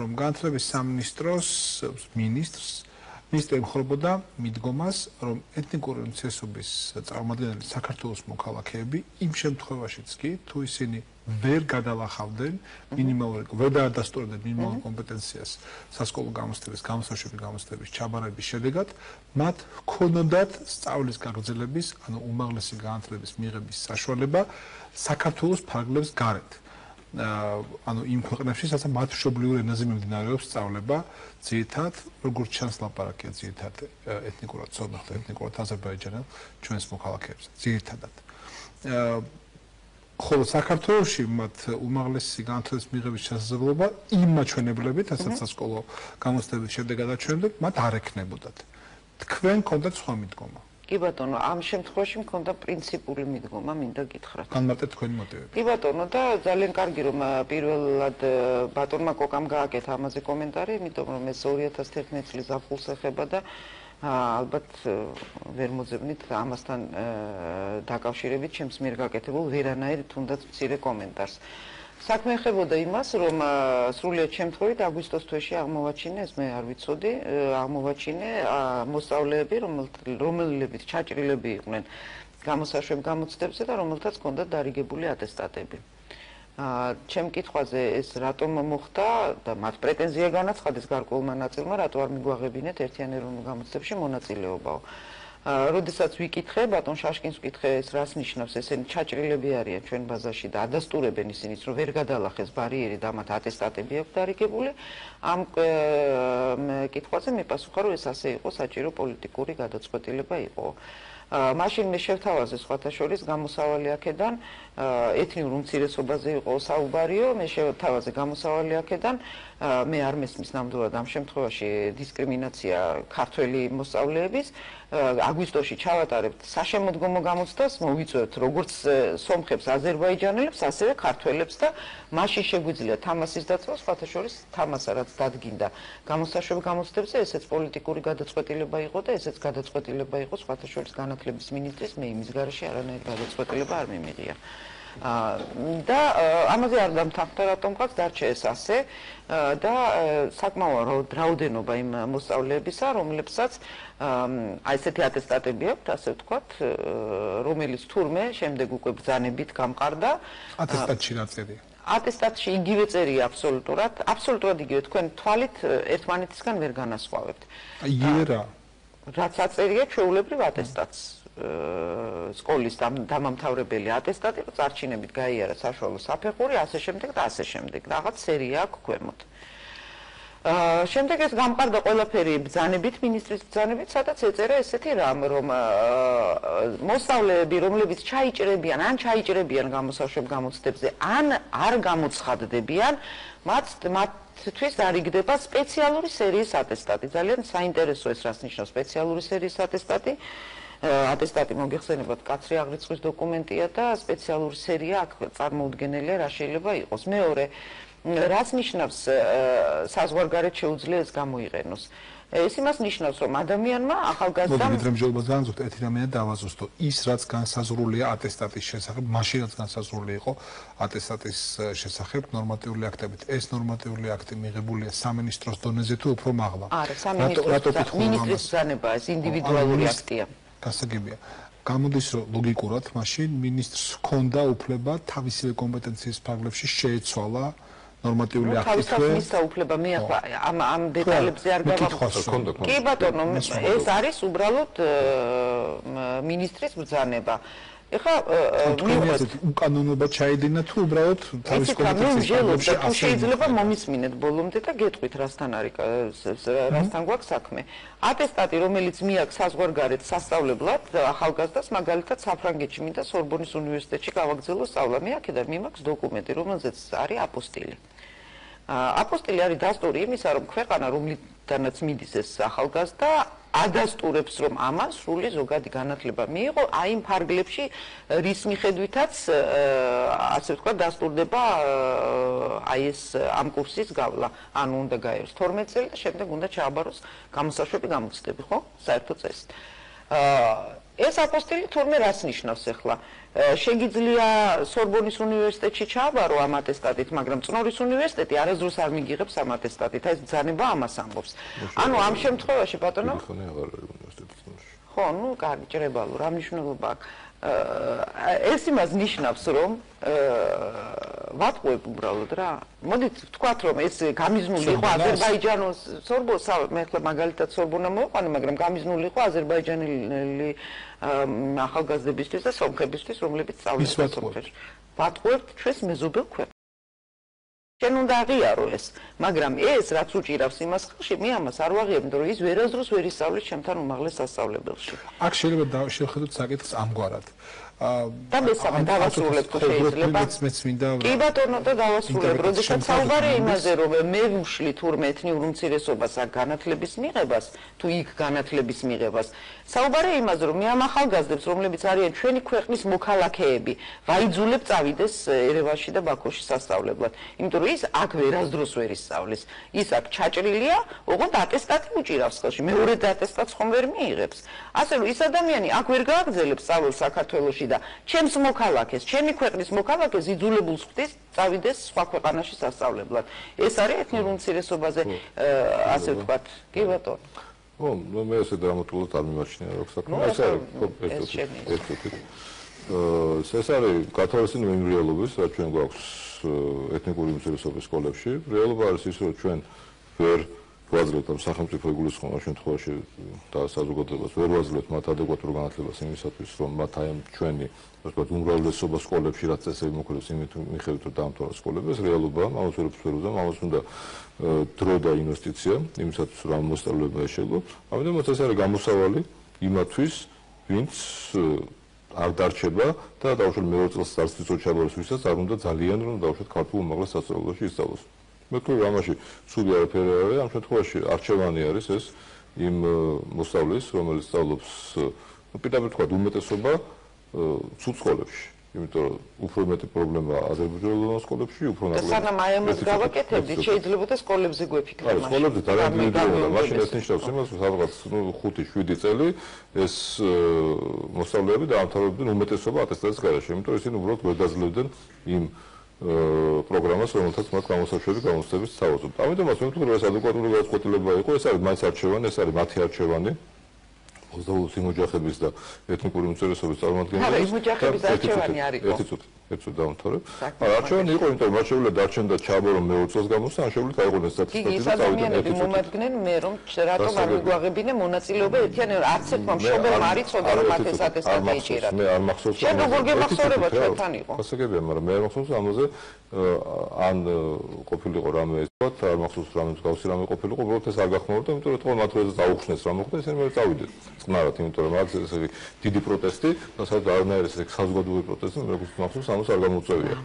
რომ განათლების სამინისტროს მინისტრი ემხრობოდა მიდგომას, რომ ეთნიკური უმცირესობის წარმომადგენელი საქართველოს მოქალაქეები იმ შემთხვევაშიც კი, თუ ისინი ვერ გადალახავდნენ ვერ დაადასტურებდნენ მინიმალურ კომპეტენციას სასკოლო გამოცდების, გამოსაშვები გამოცდების ჩაბარების შედეგად, მათ ჰქონოდათ სწავლის გაგრძელების, ანუ უმაღლესი განათლების მიღების საშუალება საქართველოს ფარგლებს გარეთ. ანუ იმ ქვეყნებში, სადაც მათ მშობლიურ ენაზე მიმდინარეობს სწავლება, ძირითადად, როგორც ჩანს ლაპარაკია ძირითადად ეთნიკურად სომეხ და ეთნიკურად აზერბაიჯანელ ჩვენს მოქალაქეებს, ძირითადად. ხოლო საქართველოში მათ უმაღლესი განათლების მიღების შესაძლებლობა იმ მაჩვენებლებით, რასაც სასკოლო გამოცდების შედეგად აჩვენებდნენ, მათ არ ექნებოდათ. თქვენ გქონდათ სხვა მიდგომა. კი ბატონო, ამ შემთხვევაში მქონდა პრინციპული მიდგომა, მინდა გითხრათ. განმარტეთ თქვენი მოტივები. კი ბატონო, და ძალიან კარგი რომ პირველად ბატონმა კოკამ გააკეთა ამაზე კომენტარი, იმიტომ რომ ეს 2011 წლის ზაფხულს ეხება და ალბათ ვერ მოძებნით ამასთან დაკავშირებით ჩემს მიერ გაკეთებულ ვერანაირ თუნდაც მცირე კომენტარს. საქმე ეხებოდა იმას, რომ სრულიად შემთხვევით აგვისტოს თვეში აღმოვაჩინე, ეს მე არ ვიცოდი, აღმოვაჩინე მოსწავლეები, რომელებიც ჩაჭრილები იყვნენ გამოსაშვებ გამოცდებზე და რომელთაც ჰქონდათ დარიგებული ატესტატები. ჩემ კითხვაზე ეს რატომ მოხდა და მათ პრეტენზია განაცხადეს გარკვეულმა ნაწილმა, რატო არ მიგვაღებინეთ ერთიან ეროვნულ გამოცდებში მონაწილეობაო. როდესაც ვიკითხე, ბატონ შაშკინს ვკითხე, ეს რას ნიშნავს, ესენი ჩაჭრილები არიან ჩვენ ბაზაში და ადასტურებენ ისინიც, რომ ვერ გადალახეს ბარიერი და მათ ატესტატები აქვს დარიგებული. ამ კითხვაზე მიპასუხა, რომ ეს ასე იყო, საჭირო პოლიტიკური გადაწყვეტილება იყო. მაშინ მე შევთავაზე სხვათა შორის გამოსავალი აქედან ეთნიურ უმცირესობაზე იყო საუბარიო, მე შევთავაზე გამოსავალი აქედან მე არ მესმის ნამდვილად ამ შემთხვევაში დისკრიმინაცია ქართველი მოსწავლეების. აგვისტოში ჩავატარებთ საშემოდგომო გამოცდას, მოვიწვევთ როგორც სომხებს, აზერბაიჯანელებს, ასევე ქართველებს და მაშინ შეგვიძლია თამასის დაცვა, სხვათა შორის თამასა რაც დადგინდა გამოსაშვებ გამოცდებზე, ესეც პოლიტიკური გადაწყვეტილება იყო და ესეც გადაწყვეტილება იყო სხვათა შორის განათლების მინისტრის, მე იმის გარეშე არანაირი გადაწყვეტილება არ მიმიღია. და ამაზე არ დამთანხმდა რატომღაც დარჩა ეს ასე და საკმაო რაოდენობა იმ მოსწავლეებისა, რომლებსაც აი ესეთი ატესტატები აქვთ, ასე ვთქვათ, რომელიც თურმე შემდეგ უკვე ბრძანებით გამყარდა. ატესტატში რა წერია? ატესტატში იგივე წერია აბსოლუტურად იგივე, თქვენ თვალით ერთმანეთისგან ვერ განასხვავებთ. იგივე რა? რაც აწერია ჩვეულებრივ ატესტატს. სკოლის დამამთავრებელი ატესტატი, წარჩინებით გაიარა საშუალო საფეხური, ასე შემდეგ და ასე შემდეგ. რაღაც სერია აქვს ქვემოთ. შემდეგ ეს გამყარდა ყველაფერი ბრძანებით, მინისტრის ბრძანებით, სადაც ეწერა ესეთი რამ, რომ მოსწავლეები, რომლებიც ჩაიჭრებიან გამოსაშვებ გამოცდებზე, ან არ გამოცხადდებიან, მათთვის დარიგდება სპეციალური სერიის ატესტატი. ძალიან საინტერესო ეს რას ნიშნავს სპეციალური სერიის ატესტატი. ატესტატი მოგეხსენებათ, კაცრი აღრიცხვის დოკუმენტია და სპეციალური სერია აქ წარმოუდგენელია, რა შეიძლება იყოს. მეორე, რაც ნიშნავს საზღვარგარეთ შეუძლია ეს გამოიყენოს. ეს იმას ნიშნავს, რომ ადამიანმა ახალგაზრდამ მოგეთ ერთი რამე დავაზუსტო, ის რაც განსაზღვრულია ატესტატის შესახებ, მაშინ რაც განსაზღვრული იყო ატესტატის შესახებ ნორმატიული აქტებით. ეს ნორმატიული აქტი მიღებულია სამინისტროს დონეზე თუ უფრო მაღლა? არა, სამინისტროს მინისტრის ბრძანება ეს ინდივიდუალური აქტია. გასაგებია. გამოდის, რომ ლოგიკურად მაშინ მინისტრს ჰქონდა უფლება თავისივე კომპეტენციის ფარგლებში შეეცვალა ნორმატიული აქტი. თავისთავად მისცა უფლება, მე ახლა ამ დეტალებზე არ გავახსოვს. კი ბატონო, ეს არის უბრალოდ მინისტრის ბრძანება. ეხლა მივხვდეთ უკანონობა ჩაიდინა თუ უბრალოდ თავის კომპეტენციის ფარგლებში შეიძლება მომისმინეთ ბოლომდე და გეტყვით რასთან გვაქვს საქმე. ატესტატი, რომელიც მიაქვს საზღვარგარეთ სასწავლებლად ახალგაზრდას, მაგალითად საფრანგეთში მინდა სორბონის უნივერსიტეტში გავაგრძელო სწავლა. მე აქედან მიმაქვს დოკუმენტი, რომელზეც არის აპოსტილი. აპოსტილი არის დასტური იმისა, რომ ქვეყანა, რომლიდანაც მიდის ეს ახალგაზრდა, ადასტურებს, რომ ამან სრული ზოგადი განათლება მიიღო, აი იმ ფარგლებში, რის მიხედვითაც, ასე ვთქვათ, დასტურდება აი ეს ამ კურსის გავლა. ანუ უნდა გაიაროს 12 წელი და შემდეგ უნდა ჩააბაროს გამოსაშვები გამოცდები, ხო? საერთო წესით. ეს აპოსტილი თურმე რას ნიშნავს ახლა? შეგიძლია სორბონის უნივერსიტეტში ჩააბარო ამ ატესტატით, მაგრამ წნორის უნივერსიტეტი არასდროს არ მიგიღებს ამ ატესტატით. ეს ბრძანება ამას ამბობს. ანუ ამ შემთხვევაში ბატონო ხო, ну, კარგი, ჭრებალო, რა მნიშვნელობა აქვს? ეს იმას ნიშნავს, რომ ვატყუებ უბრალოდ რა. მოდით ვთქვათ, რომ ეს გამიზნული იყო აზერბაიჯანის სორბონს, მე ახლა მაგალითად სორბონა მოვყვანე, მაგრამ გამიზნული იყო აზერბაიჯანელი ახალგაზრდებისთვის და სომხებისთვის, რომლებიც სწავლობენ სომხეთში. ვატყუებთ ჩვენს მეზობელ ქვეყნებს. შენ უნდა აღიარო ეს, მაგრამ ეს რაც უჭირავს იმას ხალხში, მე ამას არ ვაღიებ, იმიტომ რომ ის ვერასდროს ვერ ისწავლის ჩემთან უმაღლეს სასწავლებელში. აქ შეიძლება შევხედოთ საკითხს ამგვარად. და მესამე დავასრულებ თუ შეიძლება. კი ბატონო, და დავასრულებ, როდესაც საუბარია იმაზე, რომ მე ვუშლი თურმე ეთნიურ უმცირესობას აქ განათლების მიღებას, თუ იქ განათლების მიღებას. საუბარია იმაზე, რომ მე ამ ახალგაზრდებს, რომლებიც არიან ჩვენი ქვეყნის მოქალაქეები, ვაიძულებ წავიდეს ერევანში და ბაქოში სასწავლებლად. იმიტომ რომ ის აქ ვერასდროს ვერ ისწავლის. ის აქ ჩაჭრილია, ოღონდ ატესტატი უჭირავს ხელში. მეორე ატესტატს ხომ ვერ მიიღებს. ასე რომ ის ადამიანი აქ ვერ გააგრძელებს სწავლას საქართველოში და ჩემს მოქალაქეს, ჩემი ქვეყნის მოქალაქეს იძულებულს ხდის წავიდეს სხვა ქვეყანაში სასწავლებლად. ეს არის ეთნიურ უმცირესობაზე ასე ვთქვათ. კი ბატონო. ო, მე ესე დრამატულად არ მიმაჩნია რო საქმე. ეს არის კათოლიციზმის მიმრიელობის, რაც ჩვენ გვაქვს ეთნიკური უმცირესობის სკოლებში. რეალობა არის ის, რომ ჩვენ ვერ ვაძლევთ ამ სახელმწიფო იგულისხმობა შემთხვევაში და საზოგადოებას ვერ ვაძლევთ მათ ადეკვატურ განათლებას იმისათვის, რომ მათ აი ამ ჩვენი, ასე ვთქვათ, უმრავლესობა სკოლებში რაც წესები მოქმედებს იმით მიხედვით რომ დაამთავროს სკოლები, ეს რეალობაა, ამას ვერ ვფერუზამ, ამას უნდა დრო და ინვესტიცია იმისათვის, რომ მოსწავლეობა ეშელო. ამიტომ ეს არის გამოსავალი იმათვის, ვინც არ დარჩება და დაუშვათ მეორე წელს სასწავლო ჩაბაროს, ვისაც არ უნდა ძალიან რომ დაუშვათ ქართულ უმაღლეს სასწავლებელში ისწავლოს. მე თვითონ ამაში ცუდი არაფერი არ არის, ამ შემთხვევაში არჩევანი არის ეს იმ მოსწავლეს, რომელიც სწავლობს, პირდაპირ თქვა უმეტესობა ცუდ სკოლებში, იმიტომ რომ უფრო მეტი პრობლემაა აზერბაიჯანულ სკოლებში, უფრო ნაკლები. სანამ აი ამას გავაკეთებდით, შეიძლება სკოლებზე გვეფიქრება. არა, სკოლებზე ძალიან ინდივიდუალურია, მაშინ ეს ნიშნავს იმას, რომ სადღაც 5-7 წელი ეს მოსწავლეები დაამთავრებდნენ უმეტესობა ატესტატის გარეშე, იმიტომ რომ ისინი უბრალოდ ვერ დაძლებდნენ იმ პროგრამას, რომელთაც მათ გამოსაშვები გამოცდების სთავაზობთ. ამიტომაც მე ვთქვი, რომ ეს ადეკვატური გადაწყვეტილება იყო, ეს არის მაინც არჩევანი, ეს არის მათი არჩევანი. მოძრაობის და ეთნიკური უმცირესობის წარმომადგენლები. არა, ის მოძრაობის არჩევანი არ იყო. ერთ წუთი დავამთავრებ. არა, არჩევანი იყო, იმიტომ რომ არჩევლად დარჩენ და ჩააბარო მეორე წელს გამოსა, ან შეუძლია აიღონეს სტატისტიკა და წავიდნენ ერთი მომადგნენ მე რომ რატომ არ მიგვაღებინე მონაწილეობა ერთიანი არც ერთმა მშობელმა არ იცოდა რომ მათ ეს ატესტატი იჭირათ. მე არ მახსოვს. შენ როგორ გემახსოვრება ჩვენთან იყო? გასაგებია, მაგრამ მე არ მახსოვს ამაზე ან ყოფილიყო რამე ვთქვათ, არ მახსოვს რამე მსგავსი რამე ყოფილიყო, უბრალოდ ეს არ გახმოვდა, იმიტომ რომ თქო მათ როდეს დაუხსნეს რა მოხდა, ისინი მე წავიდნენ. წყნარად, იმიტომ რომ აქ ეს დიდი პროტესტი, და სადაც არანაირი ეს საზოგადოებრივი პროტესტი, მე როგორც მახსოვს, ამას არ გამოუწევია.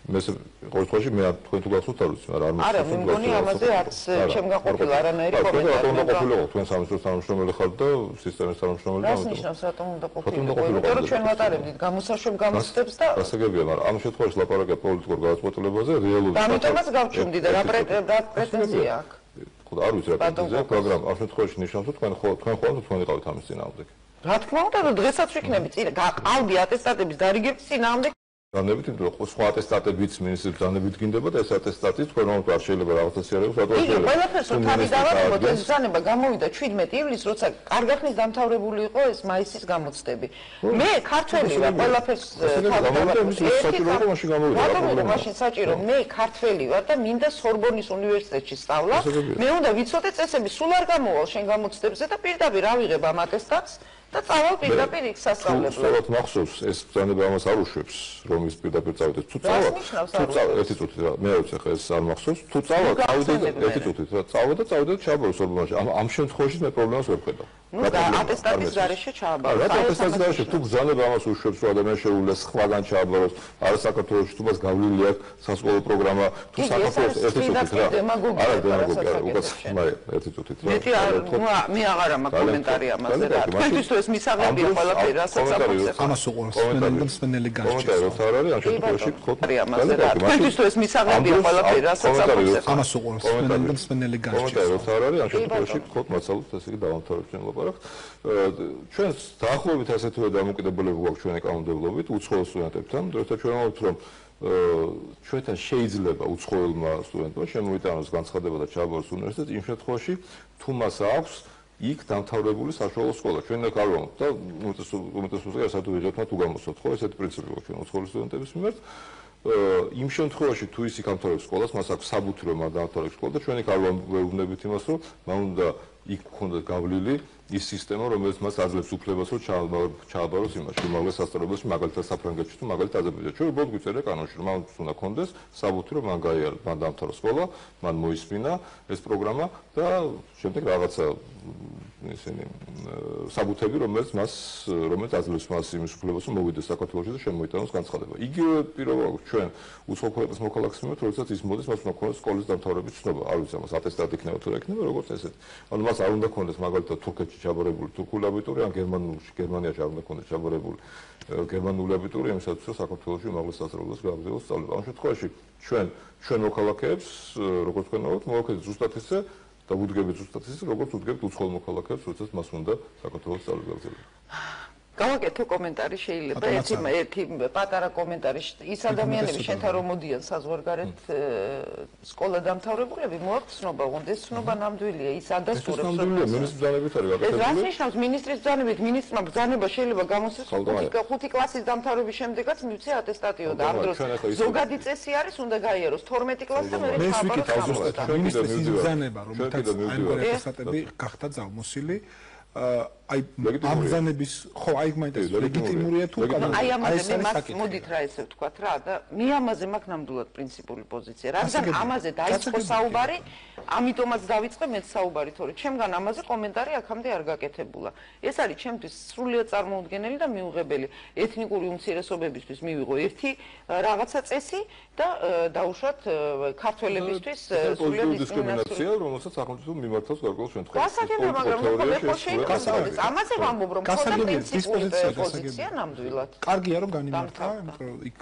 მე ყოველ შემთხვევაში მე თქვენ თუ გახსოვთ არ ვიცი, მაგრამ არ მახსოვს. არა, მე მგონი ამაზე არც ჩემ გაყოფილა არანაირი კომენტარი. რატომ უნდა ყოფილიყო თქვენ სამინისტროს თანამშრომელი ხართ და სისტემის თანამშრომელი და რას ნიშნავს რატომ უნდა ყოფილიყო? იმიტომ რომ ჩვენ ვატარებდით გამოსაშვებ გამოცდებს და გასაგებია, მაგრამ ამ შემთხვევაში ლაპარაკია პოლიტიკურ გადაწყვეტილებაზე, რეალურად. და ამიტომაც გავჩუმდი და რა პრეტენზია აქვს? ხო, არ ვიცი რა პრეტენზია აქვს, მაგრამ ამ შემთხვევაში ნიშნავს, რომ თქვენ ხოლმე თქვენ იყავით ამის წინააღმდეგ. რა თქმა უნდა, დღესაც ვიქნები წინ, ყავდი ატესტატების დარიგების წინააღმდეგ. განებით, იმიტომ რომ სხვა ატესტატებიც მინისტრებს განებით გინდება და ეს ატესტატი თქვენ რომ არ შეიძლება რაღაცა შეარევოს, რატო არ შეიძლება? ყველაფერს რომ თავი დავარებოთ, ეს ბრძანება გამოვიდა 17 ივლისს, როცა კარგად ხნის დამთავრებული იყო ეს მაისის გამოცდები. მე ქართველი ვარ, ყველაფერს თავი დავარებოთ. მაშინ საჭირო, მე ქართველი ვარ და მინდა სორბონის უნივერსიტეტში სწავლა. მე უნდა ვიცოდე წესები, სულ არ გამოვალ შენ გამოცდებზე და პირდაპირ ავიღებ ამ ატესტატს. და წავალ პირდაპირ იქ სასწავლებლად. სწორად მახსოვს, ეს ბრძანება ამას არ უშვებს, რომ ის პირდაპირ წავიდეს. თუ წავალ, ერთი წუთი რა, მე არ ვიცი ხა ეს არ მახსოვს. თუ წავალ, წავიდე ერთი წუთით რა, წავალ და წავიდე ჩააბარო სორბონაში. ამ შემთხვევაში მე პრობლემას ვერ ვხედავ. ნუ და ატესტატის გარეშე ჩააბარო. რა ატესტატის გარეშე თუ ბრძანება ამას უშვებს, რომ ადამიანი შეუძლია სხვაგან ჩააბაროს, არა საქართველოში თუ მას გავლილი აქვს სასკოლო პროგრამა, თუ საქართველოს ერთი წუთით რა. არა დემაგოგია, უკაცრავ, ერთი წუთით რა. მე აღარა მაქვს კომენტარი ამაზე რა. თქვენთვის ეს მისაღებია ყველაფერი, რასაც აფუძნებს. ამას უყურებს სპენელი განსჭირდება. კომენტარი არ არის, ამ შემთხვევაში ხოთ. თქვენთვის ეს მისაღებია ყველაფერი, რასაც აფუძნებს. ამას უყურებს სპენელი განსჭირდება. კომენტარი არ არის, ამ შემთხვევაში ხოთ მასალას ესე იგი დავამთავრებ ჩვენ ვილაპარაკთ. ჩვენ დაახლოებით ასეთივე დამოკიდებულება გვაქვს ჩვენი კანონმდებლობით უცხოელ სტუდენტებთან, როცა ჩვენ ვამბობთ, რომ ჩვენთან შეიძლება უცხოელმა სტუდენტმა შემოიტანოს განცხადება და ჩააბაროს უნივერსიტეტს იმ შემთხვევაში, თუ მას აქვს იქ დამთავრებული საშუალო სკოლა. ჩვენ აქ არ ვამბობთ და უმეტესობისას საერთოდ ვიღებთ თუ გამოსვათ, ხო, ესეთი პრინციპი გვაქვს ჩვენ უცხოელი სტუდენტების მიმართ. იმ შემთხვევაში თუ ის იქ ამთავრებს სკოლას, მას აქვს საბუთი რომ არ დაამთავრებს სკოლა და ჩვენ იქ არ ვეუბნებით იმას, რომ მან უნდა იქ გქონდეთ გავლილი ის სისტემა, რომელიც მას აძლევს უფლებას, რომ ჩააბაროს იმაში, უმაღლეს სასწავლებელში, მაგალითად საფრანგეთში თუ მაგალითად აზერბაიჯანში. ჩვენ უბრალოდ გვიწერია კანონში, რომ მან უნდა გქონდეს საბუთი, რომ მან დაამთავრა სკოლა, მან მოისმინა ეს პროგრამა და შემდეგ რაღაცა ისინი საბუთები, რომელიც აძლევს მას იმის უფლებას, რომ მოვიდეს საქართველოში და შემოიტანოს განცხადება. იგივე პირობა ჩვენ უცხო ქვეყნის მოქალაქის მიმართ, როდესაც ის მოდის, მას უნდა გქონდეს სკოლის დამთავრების ცნობა. არ ვიცი, ამას ატესტატი იქნება თუ რა იქნება, როგორც ესეთი. ანუ მას არ უნდა გქონდეს მაგალითად თურქეთში ჩაბარებული თურქული აბიტური, ან გერმანიაში არ უნდა გქონდეს ჩაბარებული გერმანული აბიტური, იმისათვის რომ საქართველოში უმაღლეს სასწავლებელს გააგრძელოს სწავლება. ამ შემთხვევაში ჩვენ მოქალაქეებს, როგორც თქვენ ვთქვით, მოვაქცევთ ზუსტად ისე და ვუდგებით ზუსტად ისე, როგორც ვუდგებით უცხოელ მოქალაქეებს, როდესაც მას უნდა საქართველოს სწავლება გააგრძელოს. გავაკეთო კომენტარი შეიძლება ერთი პატარა კომენტარი ის ადამიანები შენთან რომ მოდიან საზღვარგარეთ სკოლა დამთავრებულები მოაქვს ცნობა ეს ცნობა ნამდვილია ის ადასტურებს რომ მინისტრის ბრძანებით არის გაკეთებული ეს რას ნიშნავს მინისტრის ბრძანებით მინისტრმა ბრძანება შეიძლება გამოსცეს 5 კლასის დამთავრების შემდეგაც მივცე ატესტატიო და ამ დროს ზოგადი წესი არის უნდა გაიაროს 12 კლასი და მე ხაბარს მინისტრის ბრძანება რომელთაც აი ატესტატები გახდა ძალმოსილი აი ამზანების ხო აი მაინტერესებს ლეგიტიმურია თუ აი ამაზე მე მას მოდით რა ესე ვთქვათ რა და მე ამაზე მაქვს ნამდვილად პრინციპული პოზიცია რადგან ამაზე დაიწყო საუბარი ამიტომაც დავიწყე მეც საუბარი თორე ჩემგან ამაზე კომენტარი აქამდე არ გაკეთებულა ეს არის ჩემთვის სრულიად წარმოუდგენელი და მიუღებელი ეთნიკური უმცირესობებისთვის მივიღო ერთი რაღაცა წესი და დაუშვათ ქართველებისთვის სრულიად დისკრიმინაცია რომელსაც სახელმწიფო მიმართავს გარკვეულ შემთხვევაში გასაგებია მაგრამ ხო შეიძლება ამაზე ვამბობ რომ ხოდა პრინციპული პოზიცია ნამდვილად კარგია რომ განიმართა იმიტომ რომ იქ